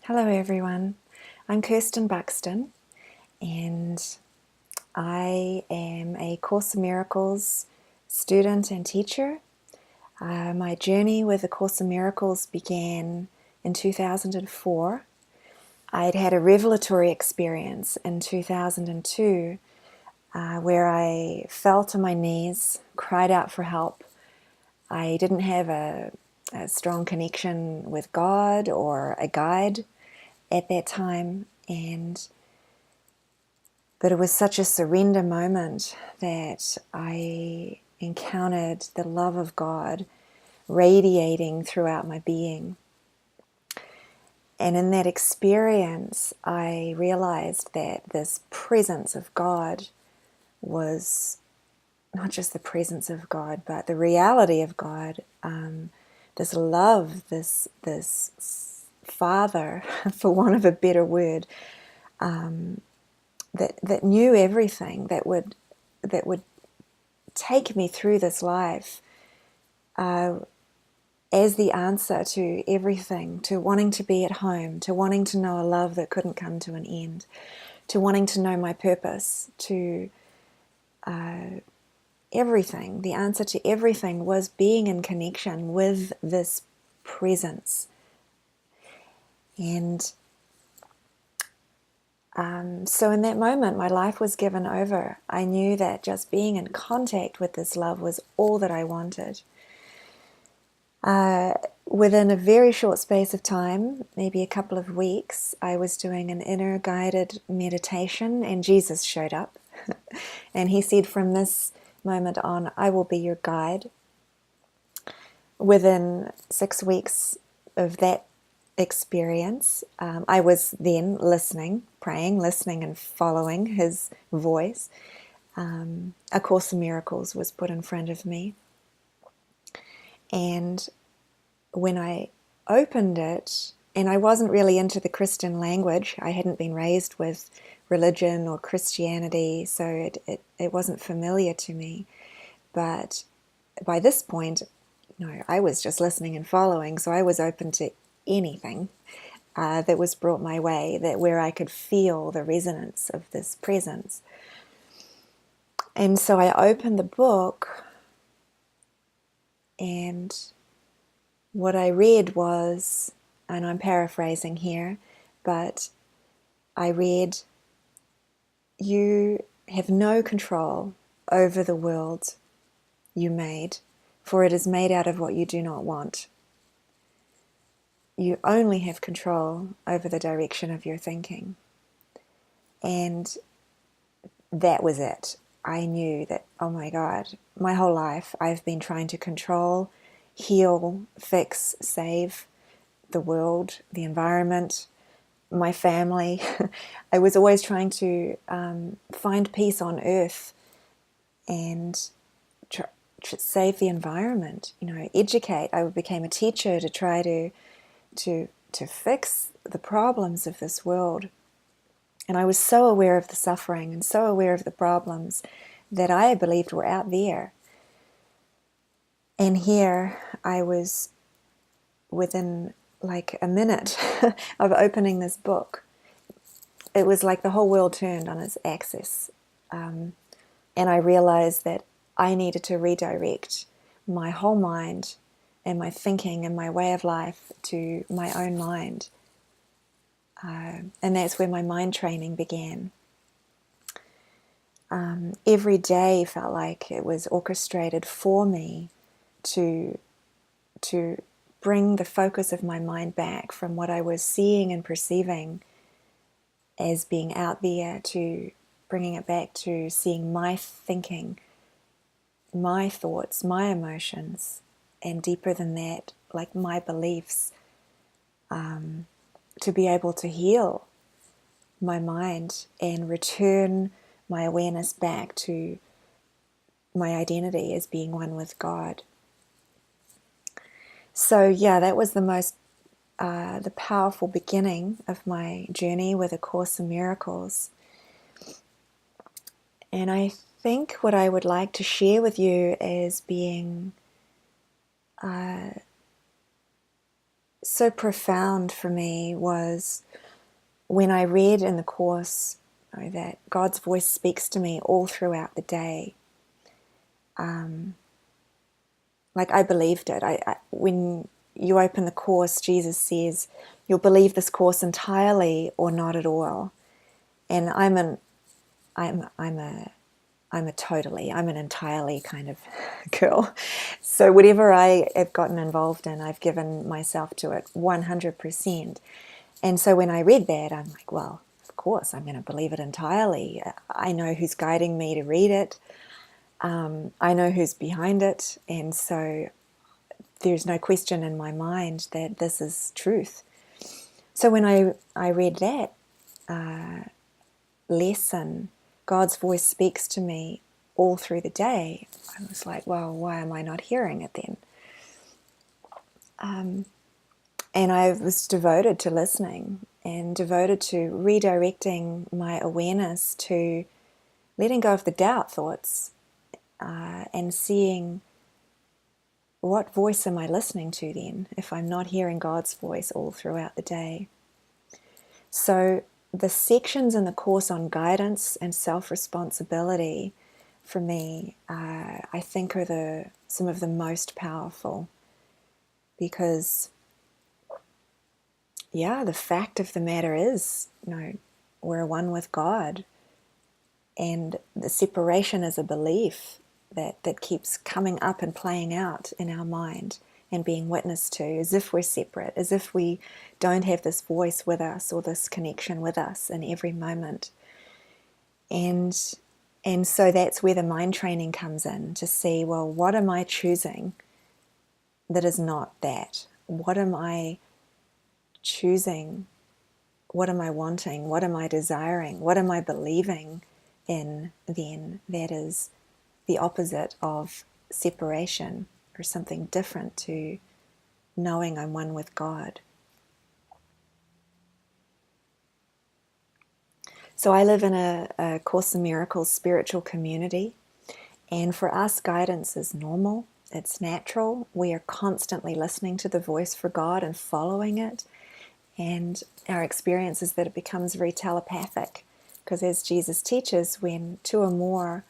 Hello everyone, I'm Kirsten Buxton and I am a Course in Miracles student and teacher. My journey with the Course in Miracles began in 2004. I'd had a revelatory experience in 2002 where I fell to my knees, cried out for help. I didn't have a strong connection with God or a guide at that time, but it was such a surrender moment that I encountered the love of God radiating throughout my being. And in that experience, I realized that this presence of God was not just the presence of God, but the reality of God. This love, this Father, for want of a better word, that knew everything, that would take me through this life as the answer to everything, to wanting to be at home, to wanting to know a love that couldn't come to an end, to wanting to know my purpose, to everything. The answer to everything was being in connection with this presence. And so in that moment, my life was given over. I knew that just being in contact with this love was all that I wanted. Within a very short space of time, maybe a couple of weeks, I was doing an inner guided meditation and Jesus showed up. And he said, from this moment on, I will be your guide. Within 6 weeks of that experience, I was then listening, praying, listening and following his voice. A Course in Miracles was put in front of me. And when I opened it, and I wasn't really into the Christian language, I hadn't been raised with religion or Christianity, so it wasn't familiar to me. But by this point, I was just listening and following, so I was open to anything that was brought my way, where I could feel the resonance of this presence. And so I opened the book, and what I read was, and I'm paraphrasing here, but I read, "You have no control over the world you made, for it is made out of what you do not want. You only have control over the direction of your thinking." And that was it. I knew that, oh my God, my whole life I've been trying to control, heal, fix, save the world, the environment, my family. I was always trying to find peace on earth and save the environment, educate. I became a teacher to try to fix the problems of this world. And I was so aware of the suffering and so aware of the problems that I believed were out there. And here I was, within like a minute of opening this book, it was like the whole world turned on its axis. And I realized that I needed to redirect my whole mind and my thinking and my way of life to my own mind. And that's where my mind training began. Every day felt like it was orchestrated for me to bring the focus of my mind back from what I was seeing and perceiving as being out there, to bringing it back to seeing my thinking, my thoughts, my emotions, and deeper than that, like my beliefs, to be able to heal my mind and return my awareness back to my identity as being one with God. So yeah, that was the powerful beginning of my journey with A Course in Miracles. And I think what I would like to share with you as being so profound for me was when I read in the Course, you know, that God's voice speaks to me all throughout the day. Like I believed it. When you open the Course, Jesus says, "You'll believe this Course entirely or not at all." And I'm an entirely kind of girl. So whatever I have gotten involved in, I've given myself to it 100%. And so when I read that, I'm like, well, of course, I'm going to believe it entirely. I know who's guiding me to read it. I know who's behind it. And so there's no question in my mind that this is truth. So when I read that lesson, God's voice speaks to me all through the day, I was like, well, why am I not hearing it then? And I was devoted to listening and devoted to redirecting my awareness to letting go of the doubt thoughts and seeing what voice am I listening to then if I'm not hearing God's voice all throughout the day. So the sections in the Course on guidance and self-responsibility for me, I think are some of the most powerful, because the fact of the matter is, we're one with God, and the separation is a belief that keeps coming up and playing out in our mind and being witnessed to, as if we're separate, as if we don't have this voice with us or this connection with us in every moment. And so that's where the mind training comes in, to see, well, what am I choosing that is not that? What am I choosing? What am I wanting? What am I desiring? What am I believing in then that is the opposite of separation, or something different to knowing I'm one with God? So I live in a Course in Miracles spiritual community, and for us, guidance is normal. It's natural. We are constantly listening to the voice for God and following it. And our experience is that it becomes very telepathic, because as Jesus teaches, when two or more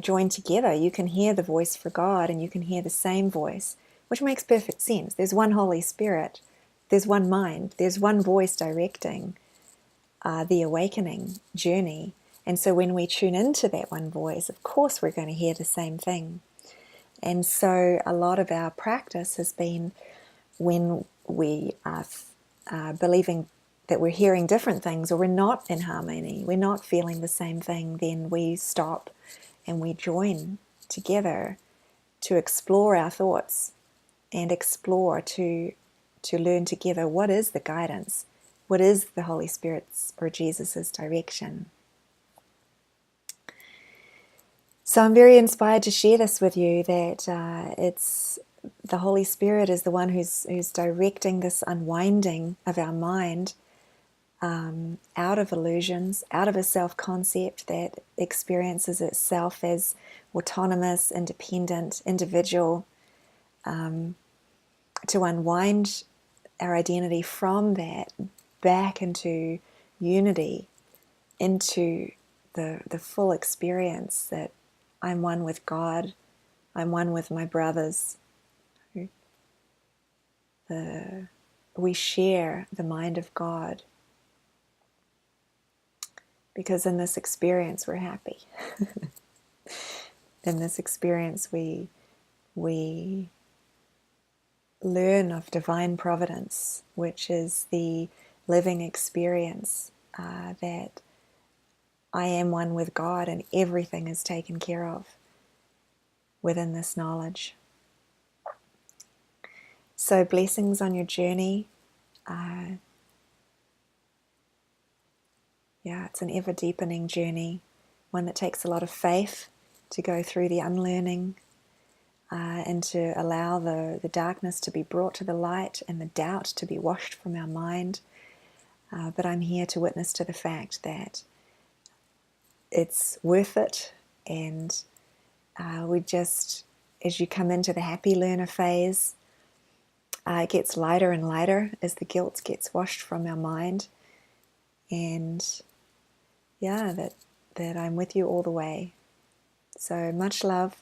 join together, you can hear the voice for God and you can hear the same voice, which makes perfect sense. There's one Holy Spirit, there's one mind, there's one voice directing the awakening journey. And so when we tune into that one voice, of course we're going to hear the same thing. And so a lot of our practice has been, when we are believing that we're hearing different things, or we're not in harmony, we're not feeling the same thing, then we stop and we join together to explore our thoughts and explore to learn together what is the guidance, what is the Holy Spirit's or Jesus's direction. So I'm very inspired to share this with you, that it's the Holy Spirit is the one who's directing this unwinding of our mind out of illusions, out of a self-concept that experiences itself as autonomous, independent, individual, to unwind our identity from that back into unity, into the full experience that I'm one with God, I'm one with my brothers. We share the mind of God, because in this experience we're happy. In this experience we learn of divine providence, which is the living experience that I am one with God and everything is taken care of within this knowledge. So blessings on your journey. It's an ever deepening journey, one that takes a lot of faith to go through the unlearning and to allow the darkness to be brought to the light and the doubt to be washed from our mind. But I'm here to witness to the fact that it's worth it, and we just, as you come into the happy learner phase, it gets lighter and lighter as the guilt gets washed from our mind. And yeah, that I'm with you all the way. So much love